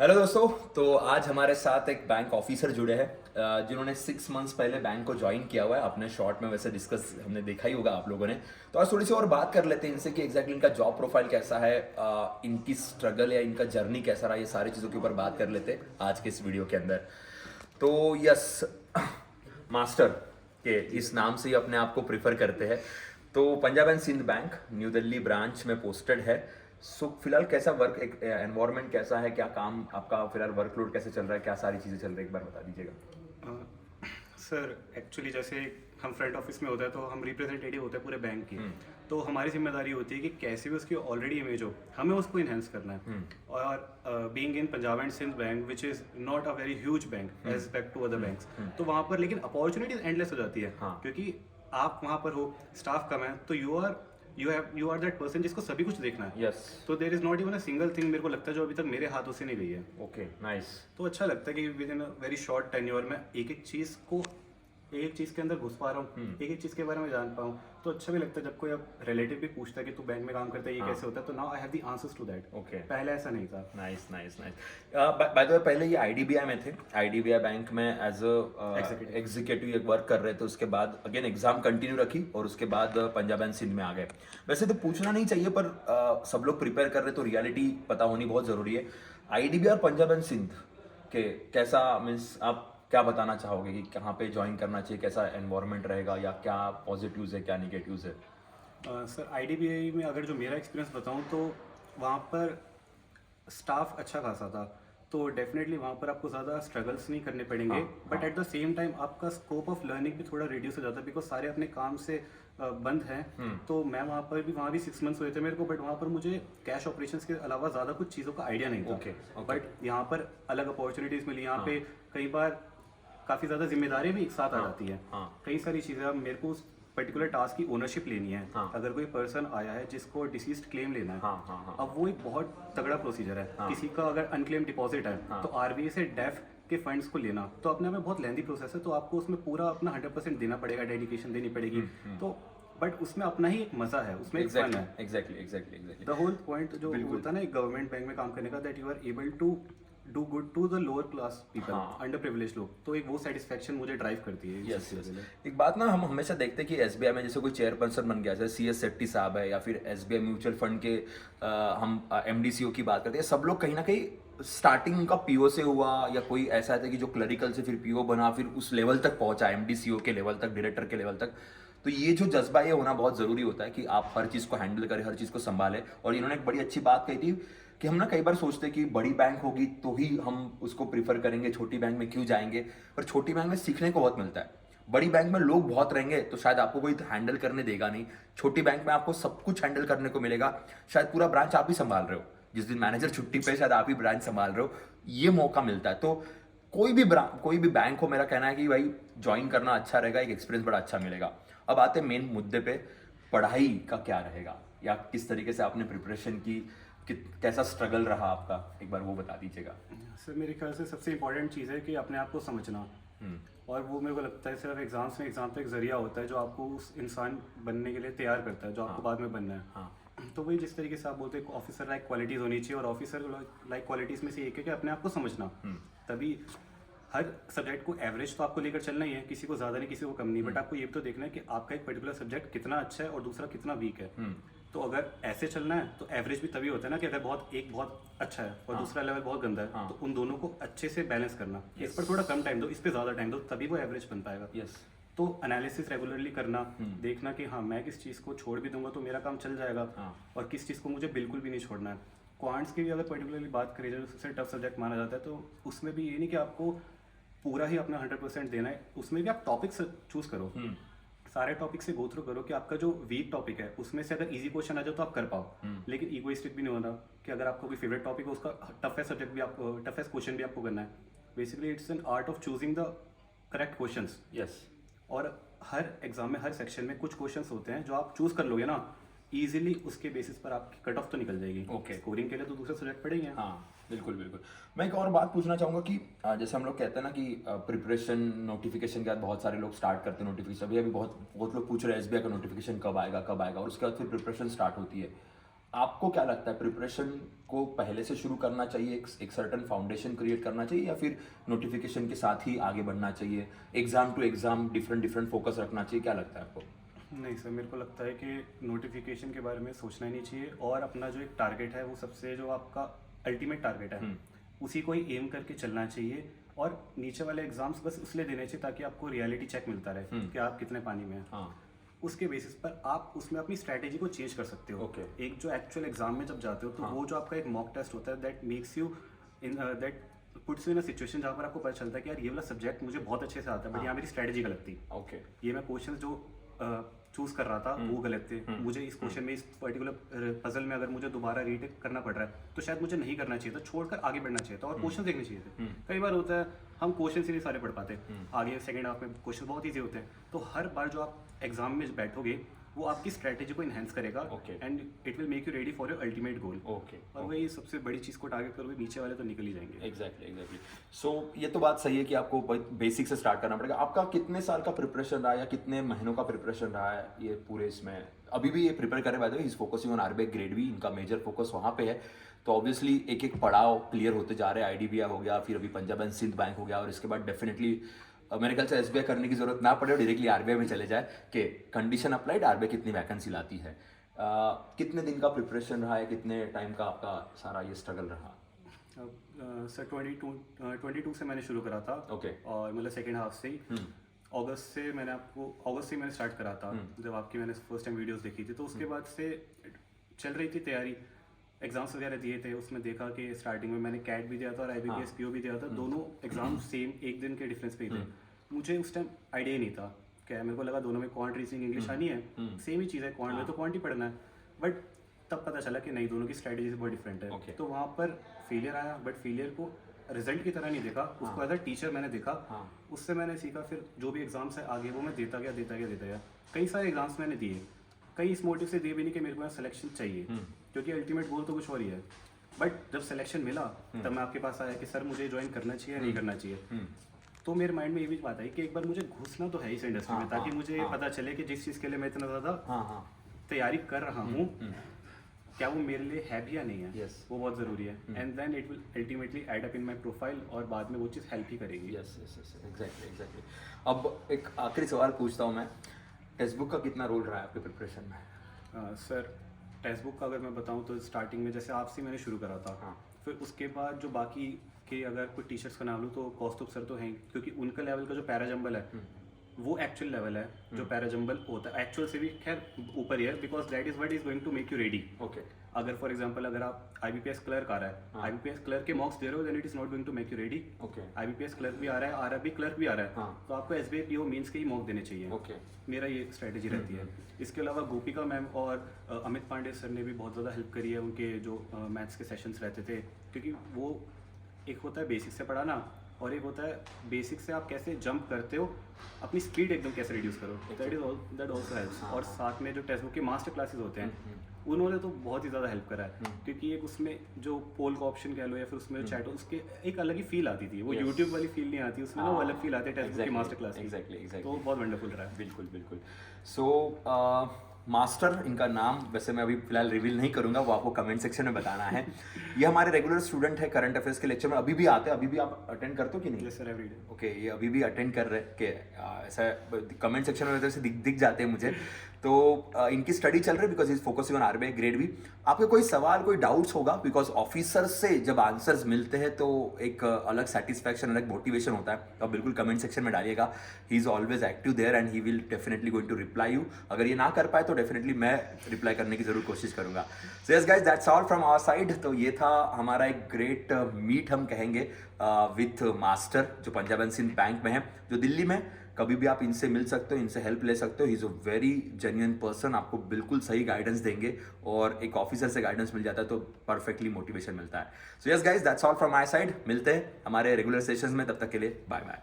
Hello दोस्तों। तो आज हमारे साथ एक बैंक ऑफिसर जुड़े हैं जिन्होंने 6 मंथ्स पहले बैंक को ज्वाइन किया हुआ है। अपने शॉर्ट में वैसे डिस्कस हमने देखा ही होगा आप लोगों ने। तो आज थोड़ी सी और बात कर लेते हैं इनसे कि एग्जैक्टली इनका जॉब प्रोफाइल कैसा है, इनकी स्ट्रगल या इनका जर्नी कैसा रहा, ये सारी चीज़ों के ऊपर बात कर लेते हैं आज के इस वीडियो के अंदर। तो यस, मास्टर के इस नाम से ही अपने आप को प्रिफर करते हैं। तो Punjab and Sind bank New Delhi branch में पोस्टेड है। सो फिलहाल कैसा वर्क एक एनवायरनमेंट कैसा है, क्या काम आपका फिलहाल, वर्कलोड कैसे चल रहा है, क्या सारी चीज़ें चल रही है, एक बार बता दीजिएगा। सर एक्चुअली जैसे हम फ्रंट ऑफिस में होता है तो हम रिप्रेजेंटेटिव होते हैं पूरे बैंक की। तो हमारी जिम्मेदारी होती है कि कैसे भी उसकी ऑलरेडी इमेज हो, हमें उसको इन्हेंस करना है। और being in Punjab and Sind bank which is not a very huge bank as respect to other banks, तो वहाँ पर लेकिन अपॉर्चुनिटीज एंडलेस हो जाती है। हाँ। क्योंकि आप वहाँ पर हो, स्टाफ कम है, तो यू आर दैट पर्सन जिसको सभी कुछ देखना है। यस। तो there is not even a single thing मेरे को लगता है जो अभी तक मेरे हाथों से नहीं गई है। Okay, nice. तो अच्छा लगता है कि with in a very short tenure में एक एक चीज़ के अंदर घुस पा रहा हूँ, एक एक चीज़ के बारे में जान पाऊँ। तो अच्छा भी लगता है जब कोई अब रिलेटिव भी पूछता है कि तू बैंक में काम करता है, ये कैसे होता है, तो now I have the answers to that. Okay, पहले ऐसा नहीं था। Nice nice nice. By the way, पहले ये आईडीबीआई में थे, आईडीबीआई बैंक में एज Executive. एग्जीक्यूटिव वर्क कर रहे थे। उसके बाद अगेन एग्जाम कंटिन्यू रखी और उसके बाद पंजाब एंड सिंध में आ गए। वैसे तो पूछना नहीं चाहिए पर सब लोग प्रिपेयर कर रहे तो रियलिटी पता होनी बहुत ज़रूरी है। आईडीबीआई और पंजाब एंड सिंध के कैसा, मीन्स आप क्या बताना चाहोगे कि कहाँ पे ज्वाइन करना चाहिए, कैसा एनवायरनमेंट रहेगा, या क्या पॉजिटिव्स है क्या निगेटिव्स है? सर आईडीबीआई में अगर जो मेरा एक्सपीरियंस बताऊँ तो वहाँ पर स्टाफ अच्छा खासा था, तो डेफिनेटली वहाँ पर आपको ज़्यादा स्ट्रगल्स नहीं करने पड़ेंगे। But at the same time आपका स्कोप ऑफ लर्निंग भी थोड़ा रिड्यूस हो जाता है, बिकॉज सारे अपने काम से बंद हैं। तो मैं वहाँ भी 6 मंथ्स हुए थे मेरे को, बट वहाँ पर मुझे कैश ऑपरेशंस के अलावा ज़्यादा कुछ चीज़ों का आइडिया नहीं था। ओके। बट यहाँ पर अलग अपॉर्चुनिटीज़ मिली। यहाँ पे कई बार काफ़ी ज़्यादा जिम्मेदारी भी एक साथ आ जाती है। कई सारी चीज़ें, अब मेरे को उस पर्टिकुलर टास्क की ओनरशिप लेनी है। अगर कोई पर्सन आया है जिसको डिसीज्ड क्लेम लेना है, अब वो एक बहुत तगड़ा प्रोसीजर है। किसी का अगर अनक्लेम डिपॉजिट है तो आरबीआई से डेफ के फंड्स को लेना तो अपने में बहुत लेंदी प्रोसेस है। तो आपको उसमें पूरा अपना 100% देना पड़ेगा, डेडिकेशन देनी पड़ेगी। तो बट उसमें अपना ही एक मजा है, उसमें एक फन है। एग्जैक्टली। द होल पॉइंट जो होता है ना एक गवर्नमेंट बैंक में काम करने का, that you are able to do good to the lower class people, under privilege लोग, तो एक वो सेटिस्फेक्शन मुझे ड्राइव करती है। Yes yes. एक बात ना, हम हमेशा देखते हैं कि एसबीआई में जैसे कोई चेयरपर्सन बन गया, जैसे सीएस शेट्टी साहब है, या फिर एसबीआई म्यूचुअल फंड के हम एमडीसीओ की बात करते हैं, सब लोग कहीं ना कहीं स्टार्टिंग उनका पीओ से हुआ, या कोई ऐसा था कि जो क्लरिकल से फिर पीओ बना, फिर उस लेवल तक पहुंचा, एमडीसीओ के लेवल तक, डायरेक्टर के लेवल तक। तो ये जो जज्बा ये होना बहुत ज़रूरी होता है कि आप हर चीज़ को हैंडल करें, हर चीज़ को संभालें। और इन्होंने एक बड़ी अच्छी बात कही थी कि हम ना कई बार सोचते हैं कि बड़ी बैंक होगी तो ही हम उसको प्रीफर करेंगे, छोटी बैंक में क्यों जाएंगे। पर छोटी बैंक में सीखने को बहुत मिलता है। बड़ी बैंक में लोग बहुत रहेंगे तो शायद आपको कोई हैंडल करने देगा नहीं। छोटी बैंक में आपको सब कुछ हैंडल करने को मिलेगा। शायद पूरा ब्रांच आप ही संभाल रहे हो, जिस दिन मैनेजर छुट्टी पे शायद आप ही ब्रांच संभाल रहे हो, ये मौका मिलता है। तो कोई भी बैंक हो, मेरा कहना है कि भाई ज्वाइन करना अच्छा रहेगा, एक एक्सपीरियंस बड़ा अच्छा मिलेगा। अब आते हैं मेन मुद्दे पे, पढ़ाई का क्या रहेगा, या किस तरीके से आपने प्रिपरेशन की, कैसा स्ट्रगल रहा आपका, एक बार वो बता दीजिएगा। सर मेरे ख्याल से सबसे इंपॉर्टेंट चीज़ है कि अपने आप को समझना। और वो मेरे को लगता है सिर्फ एग्जाम तो एक जरिया होता है जो आपको उस इंसान बनने के लिए तैयार करता है जो आपको बाद में बनना है। तो वही जिस तरीके से आप बोलते हैं ऑफिसर लाइक क्वालिटीज़ होनी चाहिए, और ऑफिसर लाइक क्वालिटीज़ में से एक है कि अपने आप को समझना। तभी हर सब्जेक्ट को एवरेज तो आपको लेकर चलना ही है, किसी को ज़्यादा नहीं किसी को कम नहीं, बट आपको ये भी तो देखना है कि आपका एक पर्टिकुलर सब्जेक्ट कितना अच्छा है और दूसरा कितना वीक है। तो अगर ऐसे चलना है तो एवरेज भी तभी होता है ना कि अगर एक बहुत अच्छा है और दूसरा लेवल बहुत गंदा है, तो उन दोनों को अच्छे से बैलेंस करना। इस पर थोड़ा कम टाइम दो, इस पर ज़्यादा टाइम दो, तभी वो एवरेज बन पाएगा। तो एनालिसिस रेगुलरली करना, देखना कि हाँ मैं किस चीज़ को छोड़ भी दूंगा तो मेरा काम चल जाएगा, और किस चीज़ को मुझे बिल्कुल भी नहीं छोड़ना है। क्वांट्स की भी अगर पर्टिकुलरली बात करें जो सबसे टफ सब्जेक्ट माना जाता है, तो उसमें भी ये नहीं कि आपको पूरा ही अपना 100% देना है, उसमें भी आप टॉपिक्स चूज करो। सारे टॉपिक से गो थ्रू करो कि आपका जो वीक टॉपिक है उसमें से अगर इजी क्वेश्चन आ जाए तो आप कर पाओ। लेकिन ईगोइस्टिक भी नहीं होना कि अगर आपका कोई फेवरेट टॉपिक है उसका टफेस्ट सब्जेक्ट भी आपको, टफेस्ट क्वेश्चन भी आपको करना है। Basically it's an art of choosing the correct questions. Yes. और हर एग्जाम में हर सेक्शन में कुछ क्वेश्चंस होते हैं जो आप चूज कर लोगे ना इजीली, उसके बेसिस पर आपकी कट ऑफ तो निकल जाएगी। ओके। स्कोरिंग के लिए तो दूसरे सब्जेक्ट पढ़ेंगे। हाँ बिल्कुल बिल्कुल। मैं एक और बात पूछना चाहूँगा कि जैसे हम लोग कहते हैं ना कि प्रिपरेशन नोटिफिकेशन के बाद बहुत सारे लोग स्टार्ट करते हैं नोटिफिकेशन। अभी बहुत बहुत लोग पूछ रहे हैं एसबीआई का नोटिफिकेशन कब आएगा, और उसके बाद फिर प्रिपरेशन स्टार्ट होती है। आपको क्या लगता है, प्रिपरेशन को पहले से शुरू करना चाहिए, एक सर्टन फाउंडेशन क्रिएट करना चाहिए, या फिर नोटिफिकेशन के साथ ही आगे बढ़ना चाहिए, exam to exam different different focus रखना चाहिए, क्या लगता है आपको? नहीं सर, मेरे को लगता है कि नोटिफिकेशन के बारे में सोचना ही नहीं चाहिए, और अपना जो एक टारगेट है वो सबसे जो आपका अल्टीमेट टारगेट है उसी को ही एम करके चलना चाहिए। और नीचे वाले एग्जाम्स बस इसलिए देने चाहिए ताकि आपको रियलिटी चेक मिलता रहे कि आप कितने पानी में हैं। हाँ, उसके बेसिस पर आप उसमें अपनी स्ट्रैटेजी को चेंज कर सकते हो। Okay. एक जो एक्चुअल एग्जाम में जब जाते हो तो वो जो आपका एक मॉक टेस्ट होता है that makes you in that puts you in a situation जहाँ पर आपको पता चलता है कि यार ये वाला सब्जेक्ट मुझे बहुत अच्छे से आता है बट यहाँ मेरी स्ट्रैटेजी गलत थी। ओके, ये मैं क्वेश्चन जो चूज कर रहा था वो गलत थे। मुझे इस क्वेश्चन में, इस पर्टिकुलर पजल में अगर मुझे दोबारा रीटेक करना पड़ रहा है तो शायद मुझे नहीं करना चाहिए था, छोड़कर आगे बढ़ना चाहिए था और क्वेश्चन देखने चाहिए थे। कई बार होता है हम क्वेश्चन ही नहीं सारे पढ़ पाते, आगे सेकंड हाफ में क्वेश्चन बहुत ईजी होते हैं, तो हर बार जो आप एग्जाम में बैठोगे वो आपकी स्ट्रैटेजी को इनहेंस करेगा and it will make you ready for your ultimate goal. Okay, और वही सबसे बड़ी चीज़ को टारगेट करोगे, नीचे वाले तो निकल ही जाएंगे। एग्जैक्टली। सो ये तो बात सही है कि आपको बेसिक से स्टार्ट करना पड़ेगा। आपका कितने साल का प्रिपरेशन रहा है या कितने महीनों का प्रिपरेशन रहा है ये पूरे इसमें? अभी भी ये प्रिपेयर कर रहे हैं, is focusing on RBI grade B, इनका मेजर फोकस वहाँ पे है। तो ऑब्वियसली एक एक पड़ाव क्लियर होते जा रहे हैं, आईडीबीआई हो गया, फिर अभी पंजाब एंड सिंध बैंक हो गया, और इसके बाद डेफिनेटली मेरे ख्याल से एसबीआई करने की जरूरत ना पड़े और डायरेक्टली आरबीआई में चले जाए कि कंडीशन अप्लाइड, आरबीआई कितनी वैकेंसी लाती है। कितने दिन का प्रिपरेशन रहा है, कितने टाइम का आपका सारा ये स्ट्रगल रहा? सर 22 से मैंने शुरू करा था। ओके। और मतलब सेकेंड हाफ से ही अगस्त से मैंने स्टार्ट करा था जब आपकी मैंने फर्स्ट टाइम वीडियोस देखी थी। तो उसके बाद से चल रही थी तैयारी, एग्जाम्स वगैरह दिए थे, उसमें देखा कि स्टार्टिंग में मैंने कैट भी दिया था और आईबीपीएस पीओ भी दिया था, दोनों एग्जाम सेम एक दिन के डिफरेंस पे ही थे। मुझे उस टाइम आइडिया ही नहीं था, क्या मेरे को लगा दोनों में क्वांट, रीजनिंग, इंग्लिश आनी है, सेम ही चीज़ है, क्वांट में तो क्वांट ही पढ़ना है। बट तब पता चला कि नहीं, दोनों की स्ट्रैटेजी बहुत डिफरेंट है। तो वहाँ पर फेलियर आया, बट फेलियर को रिजल्ट की तरह नहीं देखा, उसको एज अ टीचर मैंने देखा। उससे मैंने सीखा, फिर जो भी एग्जाम्स है आगे वो मैं देता गया। कई सारे एग्जाम्स मैंने दिए, कई इस मोटिव से दिए भी नहीं कि मेरे को यहाँ सिलेक्शन चाहिए, क्योंकि अल्टीमेट गोल तो कुछ और ही है। बट जब सिलेक्शन मिला तब मैं आपके पास आया कि सर मुझे ज्वाइन करना चाहिए या नहीं करना चाहिए। तो मेरे माइंड में ये भी बात आई कि एक बार मुझे घुसना तो है इस इंडस्ट्री में, ताकि मुझे पता चले कि जिस चीज़ के लिए मैं इतना ज़्यादा तैयारी कर रहा हूँ क्या वो मेरे लिए है भी या नहीं है। वो बहुत ज़रूरी है, and then it will ultimately add up in my profile, और बाद में वो चीज़ हेल्प ही करेगी। एग्जैक्टली। अब एक आखिरी सवाल पूछता हूँ मैं, टेक्स्ट बुक का कितना रोल रहा है आपके प्रिपरेशन में? सर टेक्स्ट बुक का अगर मैं बताऊं तो स्टार्टिंग में जैसे आपसे मैंने शुरू करा था, फिर उसके बाद जो बाकी के अगर कोई टीचर्स का नाम लूँ तो कौस्तुभ सर तो हैं, क्योंकि उनका लेवल का जो पैराजंबल है वो एक्चुअल लेवल है जो पैराजंबल होता है, एक्चुअल से भी खैर ऊपर ही है, because that is what is going to make you ready. Okay. अगर फॉर एग्जांपल अगर आप आईबीपीएस क्लर्क आ रहा है, आईबीपीएस क्लर्क के मॉक्स दे रहे हो, then it is not going to make you ready. Okay. IBPS clerk भी आ रहा है, आरआरबी क्लर्क भी आ रहा है, तो आपको एसबीआई पीओ मेंस के ही मॉक देने चाहिए। ओके। मेरा ये स्ट्रेटेजी रहती है। इसके अलावा गोपिका मैम और अमित पांडे सर ने भी बहुत ज़्यादा हेल्प करी है, उनके जो मैथ्स के सेशंस रहते थे, क्योंकि वो एक होता है बेसिक से पढ़ाना और एक होता है बेसिक से आप कैसे जंप करते हो, अपनी स्पीड एकदम कैसे रिड्यूस करो, दैट ऑल्सो हेल्प्स। और साथ में जो टेक्स्ट बुक के मास्टर क्लासेस होते हैं उन्होंने तो बहुत ही ज़्यादा हेल्प करा है, क्योंकि एक उसमें जो पोल का ऑप्शन कह लो या फिर उसमें जो चैट हो, उसके एक अलग ही फील आती थी, वो यूट्यूब वाली फील नहीं आती उसमें, वो अलग फील आती है टेक्स्ट बुक की मास्टर क्लास। एग्जैक्टली। तो बहुत वंडरफुल रहा है। बिल्कुल। सो मास्टर, इनका नाम वैसे मैं अभी फिलहाल रिवील नहीं करूंगा, वो आपको कमेंट सेक्शन में बताना है। ये हमारे रेगुलर स्टूडेंट है, करंट अफेयर्स के लेक्चर में अभी भी आते हैं। अभी भी आप अटेंड करते हो कि नहीं? Yes sir, everyday. ओके, ये अभी भी अटेंड कर रहे के ऐसा कमेंट सेक्शन में वजह से दिख जाते हैं मुझे। तो इनकी स्टडी चल रही है because is focusing on RBI grade B. आपके कोई सवाल, कोई डाउट्स होगा, बिकॉज ऑफिसर से जब आंसर्स मिलते हैं तो एक अलग सेटिस्फैक्शन, अलग मोटिवेशन होता है। तो आप बिल्कुल कमेंट सेक्शन में डालिएगा, he is always active there and he will definitely going to reply you. अगर ये ना कर पाए तो डेफिनेटली मैं रिप्लाई करने की जरूर कोशिश करूंगा। So yes guys, that's all from our side. तो ये था हमारा एक ग्रेट मीट हम कहेंगे विथ मास्टर, जो पंजाब एंड सिंध बैंक में है, जो दिल्ली में। कभी भी आप इनसे मिल सकते हो, इनसे हेल्प ले सकते हो। He is a very genuine person, आपको बिल्कुल सही गाइडेंस देंगे, और एक ऑफिसर से गाइडेंस मिल जाता है तो परफेक्टली मोटिवेशन मिलता है। सो yes guys, that's all from my side. मिलते हैं हमारे रेगुलर सेशंस में, तब तक के लिए बाय बाय।